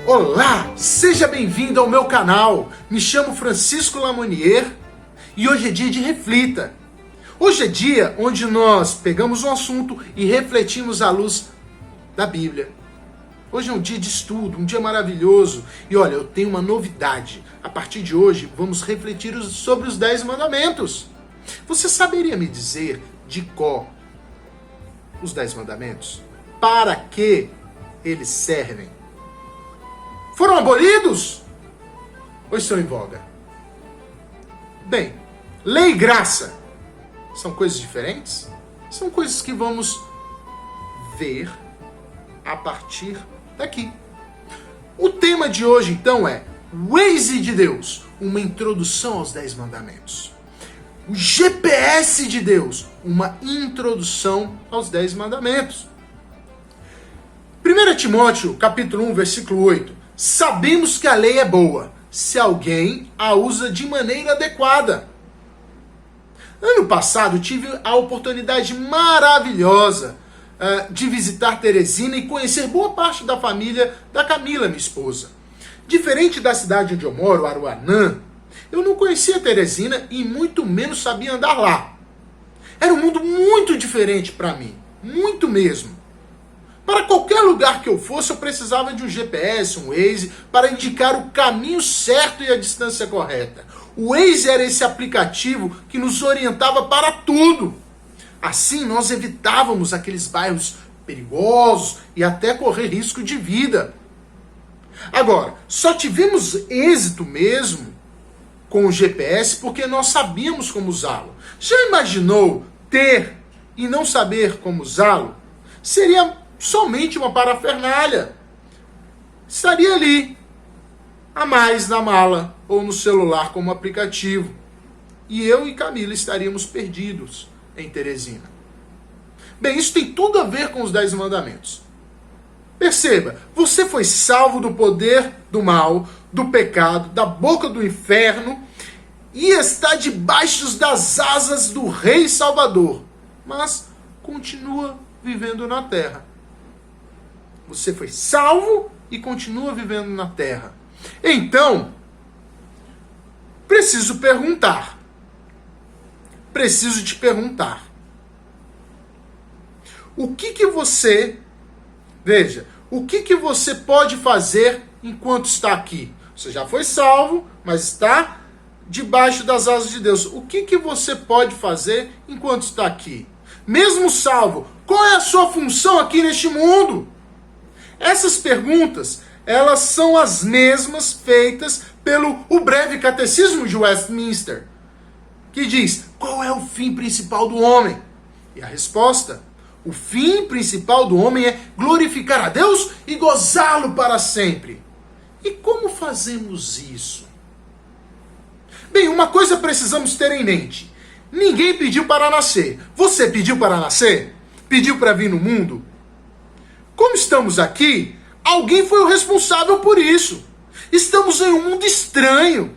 Olá, seja bem-vindo ao meu canal. Me chamo Francisco Lamonier e hoje é dia de Reflita. Hoje é dia onde nós pegamos um assunto e refletimos à luz da Bíblia. Hoje é um dia de estudo, um dia maravilhoso. E olha, eu tenho uma novidade. A partir de hoje, vamos refletir sobre os 10 mandamentos. Você saberia me dizer de cor os 10 mandamentos? Para que eles servem? Foram abolidos? Ou estão em voga? Bem, lei e graça são coisas diferentes? São coisas que vamos ver a partir daqui. O tema de hoje, então, é Waze de Deus, uma introdução aos 10 mandamentos. O GPS de Deus, uma introdução aos 10 mandamentos. 1 Timóteo, capítulo 1, versículo 8. Sabemos que a lei é boa, se alguém a usa de maneira adequada. Ano passado tive a oportunidade maravilhosa de visitar Teresina e conhecer boa parte da família da Camila, minha esposa. Diferente da cidade onde eu moro, Aruanã, eu não conhecia Teresina e muito menos sabia andar lá. Era um mundo muito diferente para mim, muito mesmo. Para qualquer lugar que eu fosse, eu precisava de um GPS, um Waze, para indicar o caminho certo e a distância correta. O Waze era esse aplicativo que nos orientava para tudo. Assim, nós evitávamos aqueles bairros perigosos e até correr risco de vida. Agora, só tivemos êxito mesmo com o GPS porque nós sabíamos como usá-lo. Já imaginou ter e não saber como usá-lo? Seria somente uma parafernália. Estaria ali, a mais na mala ou no celular como aplicativo. E eu e Camila estaríamos perdidos em Teresina. Bem, isso tem tudo a ver com os 10 mandamentos. Perceba, você foi salvo do poder do mal, do pecado, da boca do inferno e está debaixo das asas do Rei Salvador, mas continua vivendo na terra. Você foi salvo e continua vivendo na terra. Então, preciso te perguntar. O que você pode fazer enquanto está aqui? Você já foi salvo, mas está debaixo das asas de Deus. O que você pode fazer enquanto está aqui? Mesmo salvo, qual é a sua função aqui neste mundo? Essas perguntas, elas são as mesmas feitas pelo o breve catecismo de Westminster, que diz, qual é o fim principal do homem? E a resposta, o fim principal do homem é glorificar a Deus e gozá-lo para sempre. E como fazemos isso? Bem, uma coisa precisamos ter em mente. Ninguém pediu para nascer. Você pediu para nascer? Pediu para vir no mundo? Como estamos aqui, alguém foi o responsável por isso. Estamos em um mundo estranho.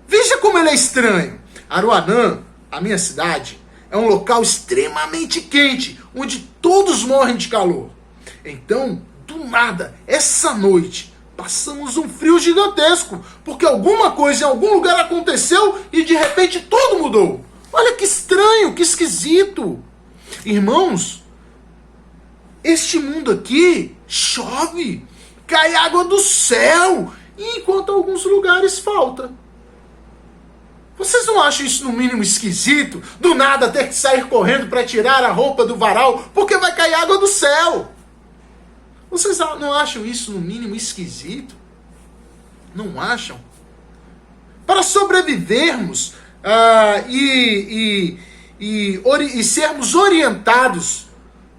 Veja como ele é estranho. Aruanã, a minha cidade, é um local extremamente quente, onde todos morrem de calor. Então, do nada, essa noite, passamos um frio gigantesco, porque alguma coisa em algum lugar aconteceu e de repente tudo mudou. Olha que estranho, que esquisito. Irmãos, este mundo aqui chove, cai água do céu, enquanto alguns lugares falta. Vocês não acham isso no mínimo esquisito? Do nada ter que sair correndo para tirar a roupa do varal porque vai cair água do céu. Vocês não acham isso no mínimo esquisito? Não acham? Para sobrevivermos e sermos orientados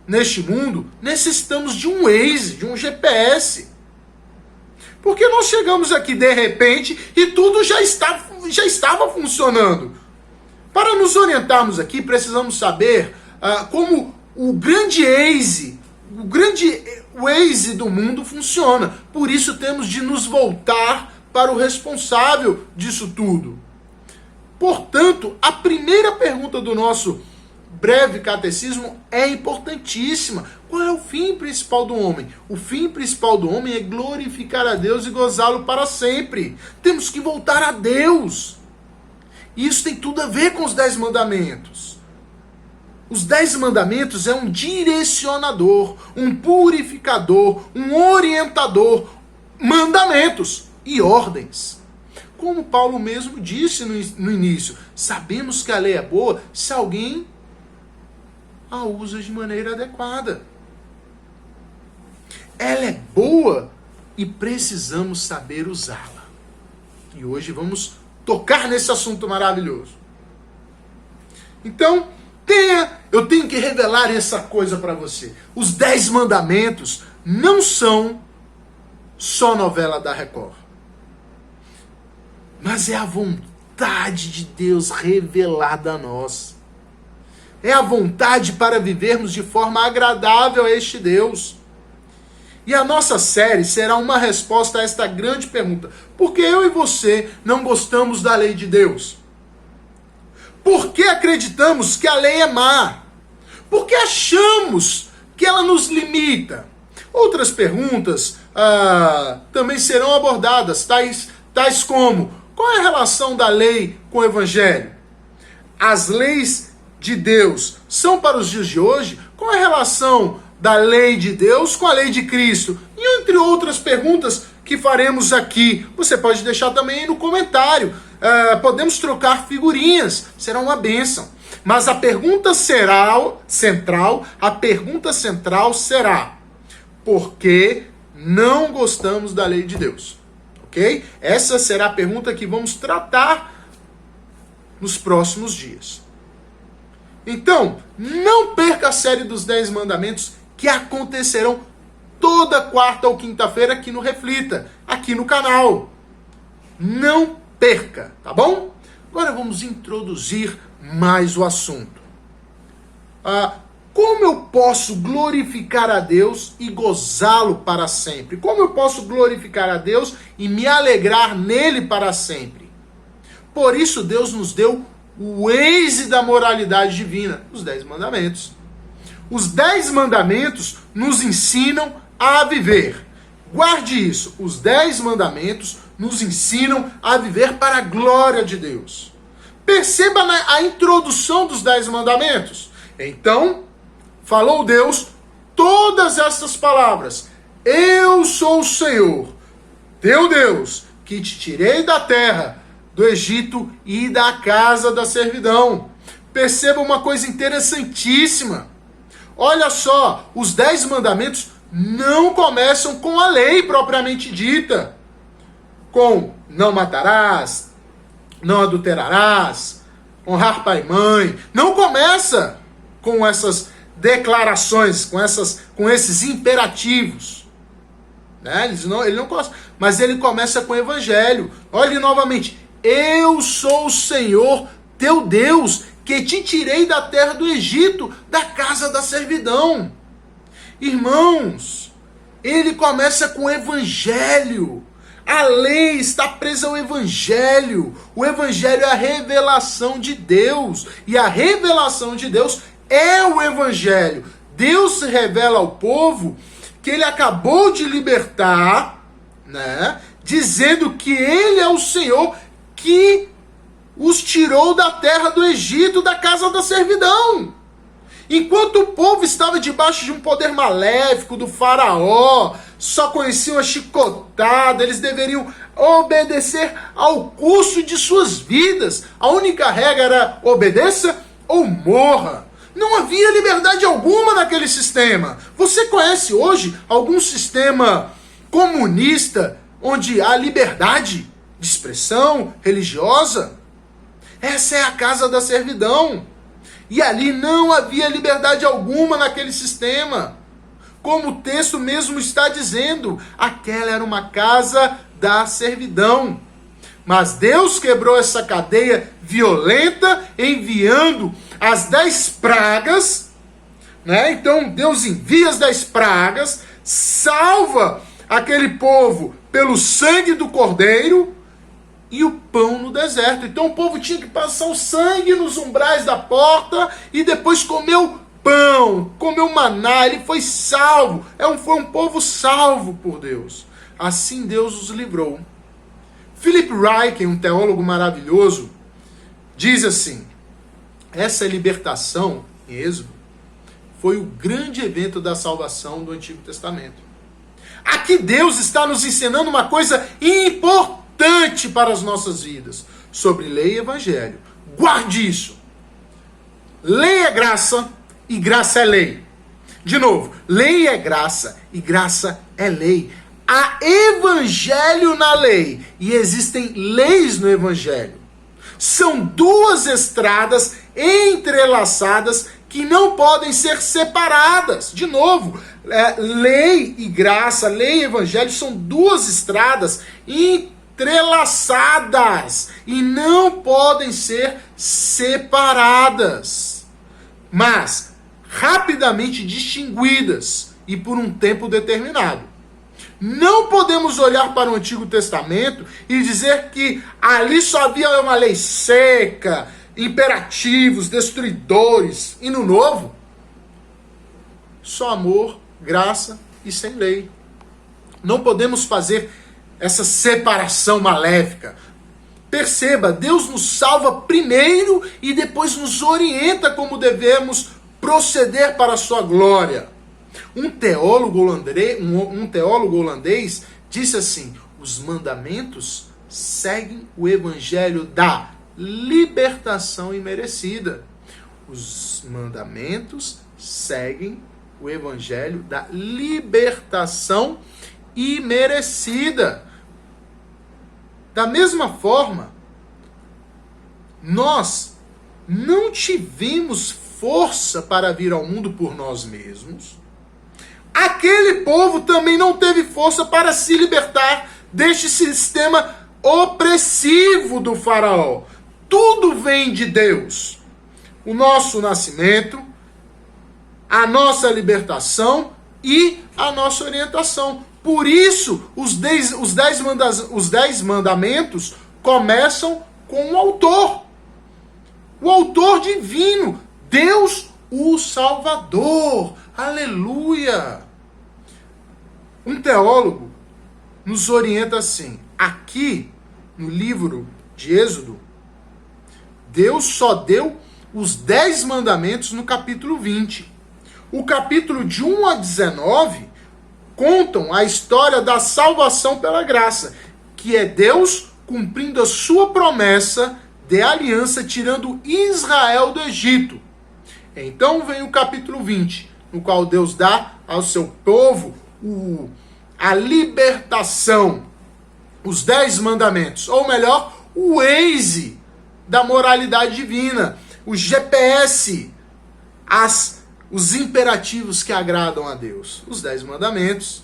neste mundo, necessitamos de um Waze, de um GPS. Porque nós chegamos aqui de repente e tudo já estava funcionando. Para nos orientarmos aqui, precisamos saber como o grande Waze do mundo funciona. Por isso temos de nos voltar para o responsável disso tudo. Portanto, a primeira pergunta do nosso breve catecismo é importantíssima. Qual é o fim principal do homem? O fim principal do homem é glorificar a Deus e gozá-lo para sempre. Temos que voltar a Deus. E isso tem tudo a ver com os 10 mandamentos. Os 10 mandamentos é um direcionador, um purificador, um orientador, mandamentos e ordens. Como Paulo mesmo disse no início, sabemos que a lei é boa se alguém a usa de maneira adequada. Ela é boa e precisamos saber usá-la. E hoje vamos tocar nesse assunto maravilhoso. Então, eu tenho que revelar essa coisa para você. Os 10 mandamentos não são só novela da Record. Mas é a vontade de Deus revelada a nós. É a vontade para vivermos de forma agradável a este Deus. E a nossa série será uma resposta a esta grande pergunta. Por que eu e você não gostamos da lei de Deus? Por que acreditamos que a lei é má? Por que achamos que ela nos limita? Outras perguntas também serão abordadas, tais como: qual é a relação da lei com o Evangelho? As leis de Deus são para os dias de hoje? Qual é a relação da lei de Deus com a lei de Cristo? E entre outras perguntas que faremos aqui. Você pode deixar também aí no comentário. Podemos trocar figurinhas, será uma bênção. Mas a pergunta central será: por que não gostamos da lei de Deus? Ok? Essa será a pergunta que vamos tratar nos próximos dias. Então, não perca a série dos 10 mandamentos que acontecerão toda quarta ou quinta-feira aqui no Reflita, aqui no canal. Não perca, tá bom? Agora vamos introduzir mais o assunto. Como eu posso glorificar a Deus e gozá-lo para sempre? Como eu posso glorificar a Deus e me alegrar nele para sempre? Por isso Deus nos deu o êxito da moralidade divina, os 10 mandamentos. Os 10 mandamentos nos ensinam a viver. Guarde isso, os 10 mandamentos nos ensinam a viver para a glória de Deus. Perceba a introdução dos 10 mandamentos. Então, falou Deus todas essas palavras: eu sou o Senhor, teu Deus, que te tirei da terra do Egito e da casa da servidão. Perceba uma coisa interessantíssima. Olha só, os 10 mandamentos não começam com a lei propriamente dita. Com não matarás, não adulterarás, honrar pai e mãe. Não começa com essas declarações, com esses imperativos. Né? Ele não começa, mas ele começa com o evangelho. Olhe novamente: eu sou o Senhor, teu Deus, que te tirei da terra do Egito, da casa da servidão. Irmãos, ele começa com o evangelho. A lei está presa ao evangelho. O evangelho é a revelação de Deus. E a revelação de Deus é o evangelho. Deus se revela ao povo que ele acabou de libertar, né, dizendo que ele é o Senhor que os tirou da terra do Egito, da casa da servidão. Enquanto o povo estava debaixo de um poder maléfico do faraó, só conheciam a chicotada, eles deveriam obedecer ao custo de suas vidas. A única regra era: obedeça ou morra. Não havia liberdade alguma naquele sistema. Você conhece hoje algum sistema comunista onde há liberdade de expressão religiosa? Essa é a casa da servidão. E ali não havia liberdade alguma naquele sistema. Como o texto mesmo está dizendo, aquela era uma casa da servidão. Mas Deus quebrou essa cadeia violenta, enviando as 10 pragas. Né? Então Deus envia as 10 pragas, salva aquele povo pelo sangue do Cordeiro, e o pão no deserto. Então o povo tinha que passar o sangue nos umbrais da porta e depois comer o pão, comeu maná. Ele foi salvo. Foi um povo salvo por Deus. Assim Deus os livrou. Philip Ryken, um teólogo maravilhoso, diz assim: essa libertação em Êxodo foi o grande evento da salvação do Antigo Testamento. Aqui Deus está nos ensinando uma coisa importante para as nossas vidas, sobre lei e evangelho. Guarde isso. Lei é graça e graça é lei. De novo, lei é graça e graça é lei. Há evangelho na lei e existem leis no evangelho. São duas estradas entrelaçadas que não podem ser separadas. De novo, lei e graça, lei e evangelho são duas estradas entrelaçadas e não podem ser separadas, mas rapidamente distinguidas e por um tempo determinado. Não podemos olhar para o Antigo Testamento e dizer que ali só havia uma lei seca, imperativos, destruidores. E no Novo, só amor, graça e sem lei. Não podemos fazer essa separação maléfica. Perceba, Deus nos salva primeiro e depois nos orienta como devemos proceder para a sua glória. Um teólogo holandês disse assim: os mandamentos seguem o evangelho da libertação imerecida. Os mandamentos seguem o evangelho da libertação imerecida. Da mesma forma, nós não tivemos força para vir ao mundo por nós mesmos. Aquele povo também não teve força para se libertar deste sistema opressivo do faraó. Tudo vem de Deus. O nosso nascimento, a nossa libertação e a nossa orientação. Por isso, os 10 mandamentos começam com o autor. O autor divino, Deus o Salvador. Aleluia! Um teólogo nos orienta assim: aqui no livro de Êxodo, Deus só deu os 10 mandamentos no capítulo 20. O capítulo de 1 a 19 contam a história da salvação pela graça, que é Deus cumprindo a sua promessa de aliança, tirando Israel do Egito. Então vem o capítulo 20, no qual Deus dá ao seu povo a libertação, os 10 mandamentos, ou melhor, o Waze da moralidade divina, o GPS, os imperativos que agradam a Deus, os 10 mandamentos.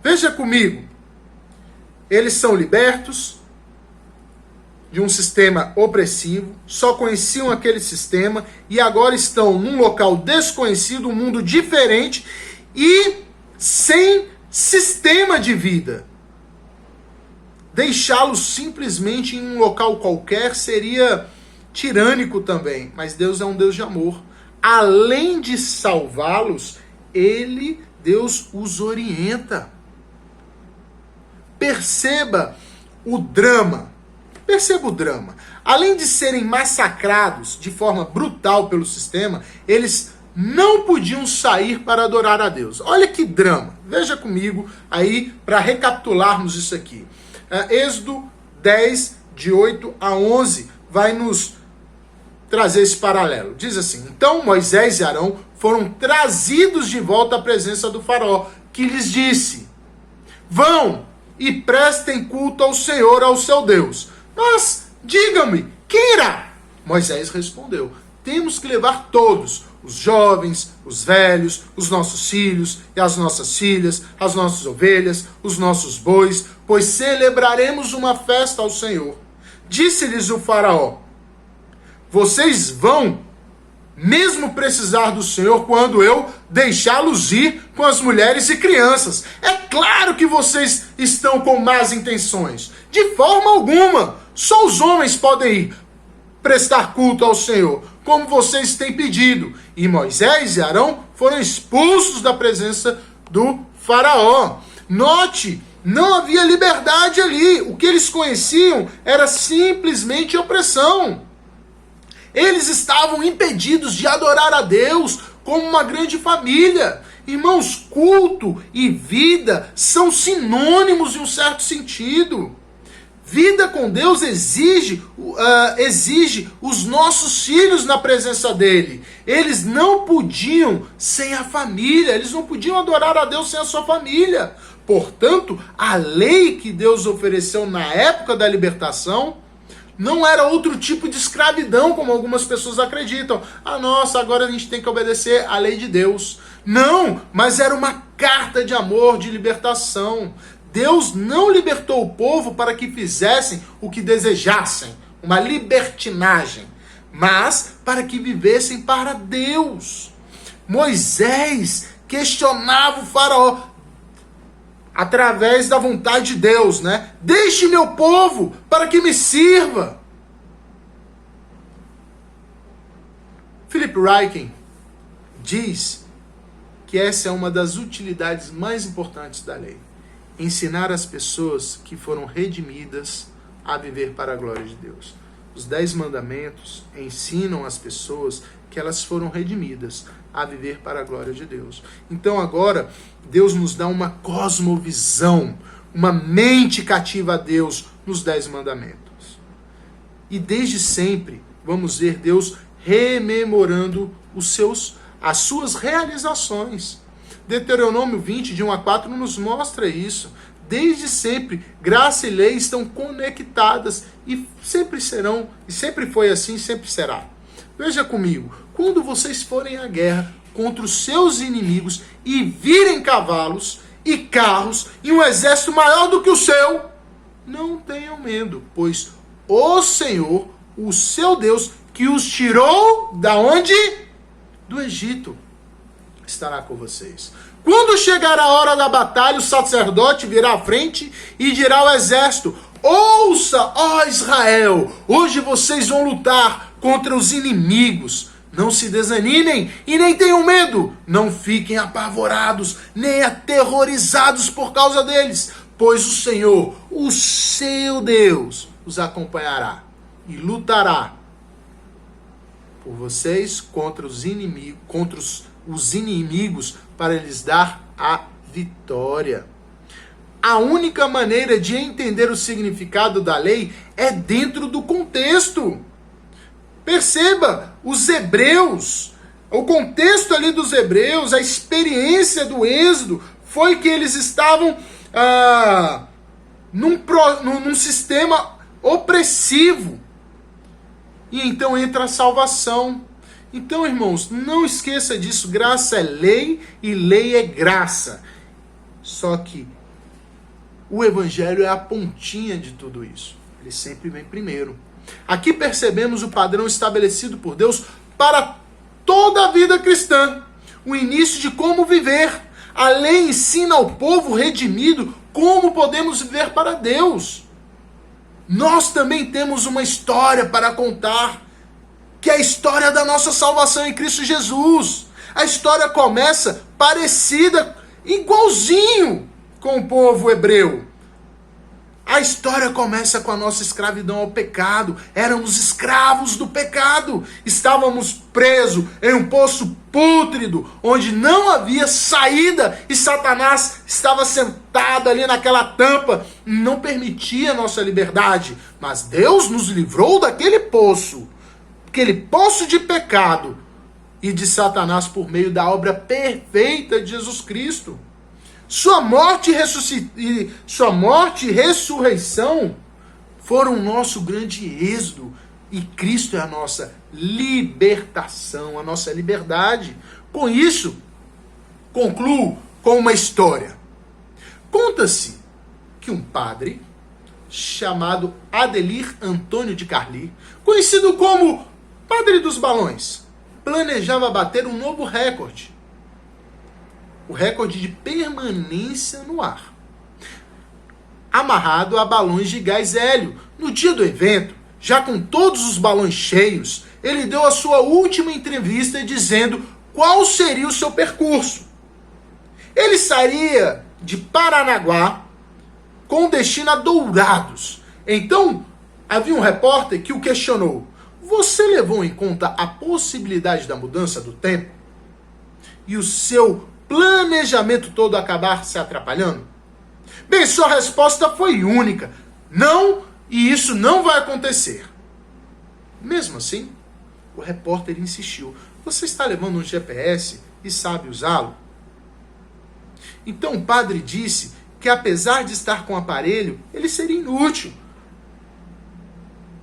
Veja comigo, eles são libertos de um sistema opressivo, só conheciam aquele sistema e agora estão num local desconhecido, um mundo diferente e sem sistema de vida. Deixá-los simplesmente em um local qualquer seria tirânico também, mas Deus é um Deus de amor. Além de salvá-los, Deus os orienta. Perceba o drama. Perceba o drama. Além de serem massacrados de forma brutal pelo sistema, eles não podiam sair para adorar a Deus. Olha que drama. Veja comigo aí para recapitularmos isso aqui. Êxodo 10, de 8 a 11, vai nos trazer esse paralelo. Diz assim: então Moisés e Arão foram trazidos de volta à presença do faraó, que lhes disse: vão e prestem culto ao Senhor, ao seu Deus. Mas digam-me, quem irá? Moisés respondeu: temos que levar todos, os jovens, os velhos, os nossos filhos e as nossas filhas, as nossas ovelhas, os nossos bois, pois celebraremos uma festa ao Senhor. Disse-lhes o faraó: vocês vão mesmo precisar do Senhor quando eu deixá-los ir com as mulheres e crianças. É claro que vocês estão com más intenções. De forma alguma. Só os homens podem ir prestar culto ao Senhor, como vocês têm pedido. E Moisés e Arão foram expulsos da presença do faraó. Note, não havia liberdade ali. O que eles conheciam era simplesmente opressão. Eles estavam impedidos de adorar a Deus como uma grande família. Irmãos, culto e vida são sinônimos em um certo sentido. Vida com Deus exige os nossos filhos na presença dele. Eles não podiam sem a família, eles não podiam adorar a Deus sem a sua família. Portanto, a lei que Deus ofereceu na época da libertação não era outro tipo de escravidão, como algumas pessoas acreditam. Ah, nossa, agora a gente tem que obedecer à lei de Deus. Não, mas era uma carta de amor, de libertação. Deus não libertou o povo para que fizessem o que desejassem, uma libertinagem, mas para que vivessem para Deus. Moisés questionava o faraó através da vontade de Deus, né? Deixe meu povo para que me sirva. Philip Ryken diz que essa é uma das utilidades mais importantes da lei. Ensinar as pessoas que foram redimidas a viver para a glória de Deus. Os 10 mandamentos ensinam as pessoas que elas foram redimidas a viver para a glória de Deus. Então agora, Deus nos dá uma cosmovisão, uma mente cativa a Deus nos 10 mandamentos. E desde sempre, vamos ver Deus rememorando as suas realizações. Deuteronômio 20, de 1 a 4, nos mostra isso. Desde sempre, graça e lei estão conectadas e sempre serão, e sempre foi assim, sempre será. Veja comigo, quando vocês forem à guerra contra os seus inimigos e virem cavalos e carros e um exército maior do que o seu, não tenham medo, pois o Senhor, o seu Deus, que os tirou da onde? Do Egito, estará com vocês. Quando chegar a hora da batalha, o sacerdote virá à frente e dirá ao exército: ouça, ó Israel, hoje vocês vão lutar contra os inimigos. Não se desanimem e nem tenham medo. Não fiquem apavorados, nem aterrorizados por causa deles, pois o Senhor, o seu Deus, os acompanhará e lutará por vocês contra os inimigos para lhes dar a vitória. A única maneira de entender o significado da lei é dentro do contexto. Perceba, os hebreus, o contexto ali dos hebreus, a experiência do êxodo, foi que eles estavam num sistema opressivo. E então entra a salvação. Então, irmãos, não esqueça disso. Graça é lei e lei é graça. Só que o evangelho é a pontinha de tudo isso. Ele sempre vem primeiro. Aqui percebemos o padrão estabelecido por Deus para toda a vida cristã. O início de como viver. A lei ensina ao povo redimido como podemos viver para Deus. Nós também temos uma história para contar, que é a história da nossa salvação em Cristo Jesus. A história começa parecida, igualzinho com o povo hebreu. A história começa com a nossa escravidão ao pecado. Éramos escravos do pecado. Estávamos presos em um poço pútrido, onde não havia saída, e Satanás estava sentado ali naquela tampa, não permitia a nossa liberdade. Mas Deus nos livrou daquele poço de pecado e de Satanás por meio da obra perfeita de Jesus Cristo. Sua morte e ressurreição foram o nosso grande êxodo, e Cristo é a nossa libertação, a nossa liberdade. Com isso, concluo com uma história. Conta-se que um padre chamado Adelir Antônio de Carli, conhecido como Padre dos Balões, planejava bater um novo recorde. O recorde de permanência no ar, amarrado a balões de gás hélio. No dia do evento, já com todos os balões cheios, ele deu a sua última entrevista dizendo qual seria o seu percurso. Ele sairia de Paranaguá com destino a Dourados. Então, havia um repórter que o questionou: você levou em conta a possibilidade da mudança do tempo? E o seu planejamento todo acabar se atrapalhando? Bem, sua resposta foi única: não, e isso não vai acontecer. Mesmo assim, o repórter insistiu: você está levando um GPS e sabe usá-lo? Então o padre disse que apesar de estar com o aparelho, ele seria inútil,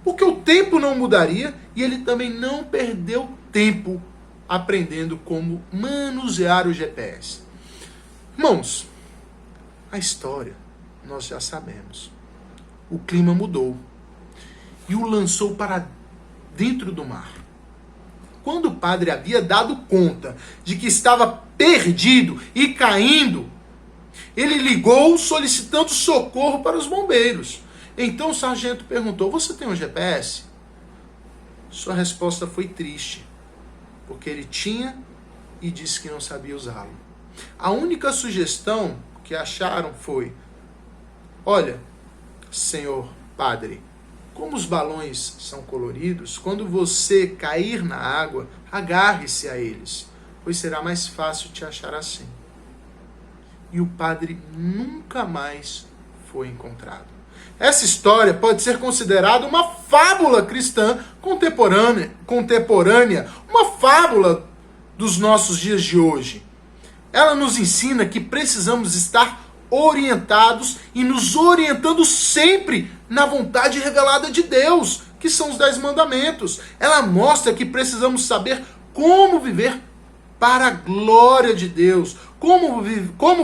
porque o tempo não mudaria e ele também não perdeu tempo aprendendo como manusear o GPS. Irmãos, a história nós já sabemos. O clima mudou e o lançou para dentro do mar. Quando o padre havia dado conta de que estava perdido e caindo, ele ligou solicitando socorro para os bombeiros. Então o sargento perguntou: você tem um GPS? Sua resposta foi triste, porque ele tinha e disse que não sabia usá-lo. A única sugestão que acharam foi: olha, senhor padre, como os balões são coloridos, quando você cair na água, agarre-se a eles, pois será mais fácil te achar assim. E o padre nunca mais foi encontrado. Essa história pode ser considerada uma fábula cristã contemporânea, uma fábula dos nossos dias de hoje. Ela nos ensina que precisamos estar orientados e nos orientando sempre na vontade revelada de Deus, que são os 10 mandamentos. Ela mostra que precisamos saber como viver para a glória de Deus, como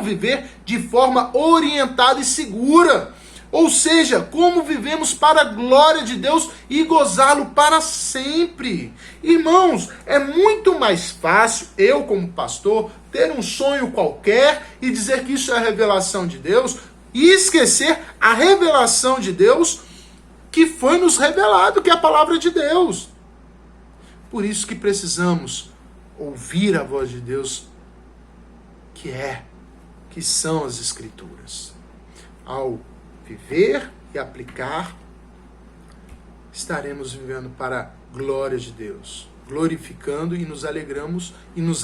viver de forma orientada e segura. Ou seja, como vivemos para a glória de Deus e gozá-lo para sempre. Irmãos, é muito mais fácil eu, como pastor, ter um sonho qualquer e dizer que isso é a revelação de Deus e esquecer a revelação de Deus que foi nos revelado, que é a palavra de Deus. Por isso que precisamos ouvir a voz de Deus, que são as Escrituras. Ao viver e aplicar, estaremos vivendo para a glória de Deus, glorificando e nos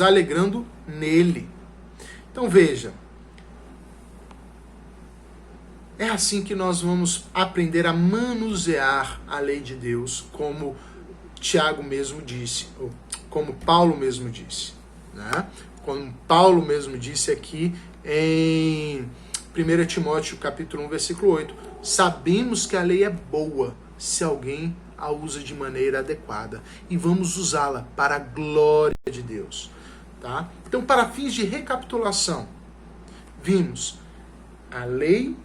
alegrando nele. Então veja, é assim que nós vamos aprender a manusear a lei de Deus, como Tiago mesmo disse, ou como Paulo mesmo disse, né? Como Paulo mesmo disse aqui em 1 Timóteo capítulo 1, versículo 8. Sabemos que a lei é boa se alguém a usa de maneira adequada. E vamos usá-la para a glória de Deus. Tá? Então, para fins de recapitulação, vimos a lei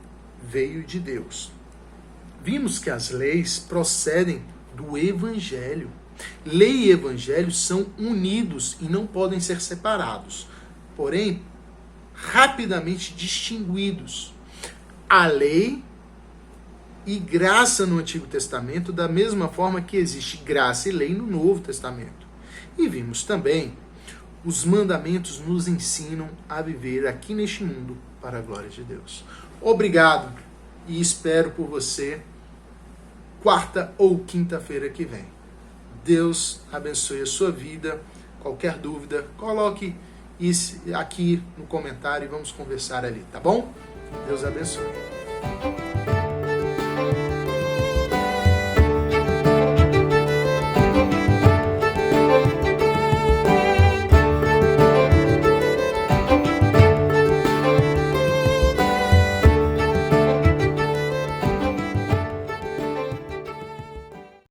veio de Deus. Vimos que as leis procedem do Evangelho. Lei e Evangelho são unidos e não podem ser separados. Porém, rapidamente distinguidos. A lei e graça no Antigo Testamento, da mesma forma que existe graça e lei no Novo Testamento. E vimos também, os mandamentos nos ensinam a viver aqui neste mundo para a glória de Deus. Obrigado e espero por você quarta ou quinta-feira que vem. Deus abençoe a sua vida. Qualquer dúvida, coloque isso aqui no comentário e vamos conversar ali, tá bom? Deus abençoe.